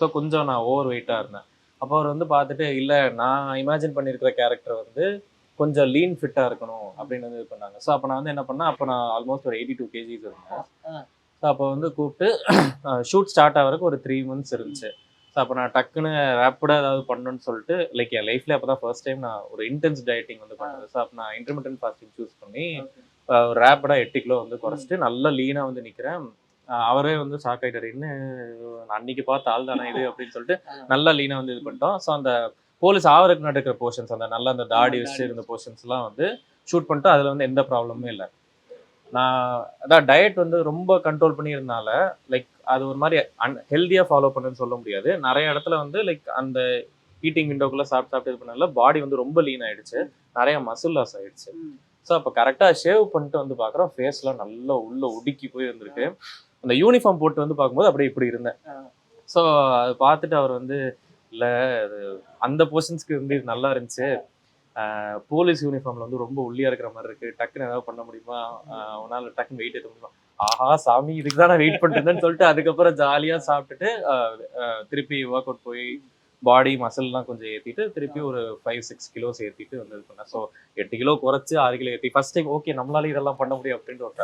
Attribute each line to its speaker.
Speaker 1: So கொஞ்சம் நான் over வெயிட்டாக இருந்தேன். அப்போ அவர் வந்து பார்த்துட்டு, இல்லை நான் இமேஜின் பண்ணியிருக்கிற கேரக்டர் வந்து கொஞ்சம் லீன் ஃபிட்டாக இருக்கணும் அப்படின்னு வந்து இது பண்ணாங்க. ஸோ அப்போ நான் வந்து என்ன பண்ணேன், அப்போ நான் ஆல்மோஸ்ட் ஒரு 82 கேஜிஸ் இருந்தேன். ஸோ அப்போ வந்து கூப்பிட்டு ஷூட் ஸ்டார்ட் ஆகிறதுக்கு ஒரு 3 மந்த்ஸ் இருந்துச்சு. ஸோ அப்போ நான் டக்குன்னு ரேப்பிடாக ஏதாவது பண்ணணும்னு சொல்லிட்டு லைக் என் லைஃப்ல அப்போ தான் ஃபர்ஸ்ட் டைம் நான் ஒரு இன்டென்ஸ் டயட்டிங் வந்து பண்ணுறது. ஸோ அப்போ நான் இன்டர்மிட்டன்ட் ஃபாஸ்டிங் சூஸ் பண்ணி ரேப்பிடாக 8 கிலோ வந்து குறைச்சிட்டு நல்லா லீனாக வந்து நிற்கிறேன். அவரே வந்து ஷாக் ஆகிட்டாரு, என்ன அன்னைக்கு பார்த்த ஆள் தானே இது அப்படின்னு சொல்லிட்டு நல்லா லீனாக வந்து இது பண்ணிட்டோம். ஸோ அந்த போலீஸ் ஆவருக்கு நடக்கிற போர்ஷன்ஸ் அந்த நல்லா அந்த தாடி வச்சு இருந்த போர்ஷன்ஸ்லாம் வந்து ஷூட் பண்ணிட்டு அதில் வந்து எந்த ப்ராப்ளமும் இல்லை. நான் அதான் டயட் வந்து ரொம்ப கண்ட்ரோல் பண்ணியிருந்தனால லைக் அது ஒரு மாதிரி ஹெல்த்தியாக ஃபாலோ பண்ணுன்னு சொல்ல முடியாது. நிறைய இடத்துல வந்து லைக் அந்த ஈட்டிங் விண்டோக்குள்ளே சாப்பிட்டு இது பண்ணல பாடி வந்து ரொம்ப லீன் ஆயிடுச்சு, நிறைய மசில் லாஸ் ஆயிடுச்சு. ஸோ அப்போ கரெக்டாக ஷேவ் பண்ணிட்டு வந்து பார்க்குறோம், ஃபேஸ்லாம் நல்லா உள்ள உடுக்கி போய் இருந்திருக்கு. அந்த யூனிஃபார்ம் போட்டு வந்து பார்க்கும்போது அப்படியே இப்படி இருந்தேன். ஸோ அதை பார்த்துட்டு அவர் வந்து, இல்லை அது அந்த போர்ஷன்ஸ்க்கு வந்து இது நல்லா இருந்துச்சு, போலீஸ் யூனிஃபார்ம்ல வந்து ரொம்ப ஒல்லியா இருக்கிற மாதிரி இருக்கு, டக்குன்னு ஏதாவது பண்ண முடியுமா, உன்னால டக்குன்னு வெயிட் ஏற்ற முடியுமா? ஆஹா சாமி, இதுக்கு தான் நான் வெயிட் பண்ணிருந்தேன்னு சொல்லிட்டு அதுக்கப்புறம் ஜாலியா சாப்பிட்டுட்டு திருப்பி ஒர்க் அவுட் போய் பாடி மசில்லாம் கொஞ்சம் ஏற்றிட்டு திருப்பி ஒரு 5-6 கிலோஸ் ஏற்றிட்டு வந்து இது பண்ணேன். ஸோ 8 கிலோ குறைச்சி 6 கிலோ ஏற்றி ஃபர்ஸ்ட் டைம் ஓகே நம்மளால இதெல்லாம் பண்ண முடியும் அப்படின்ட்டு ஒரு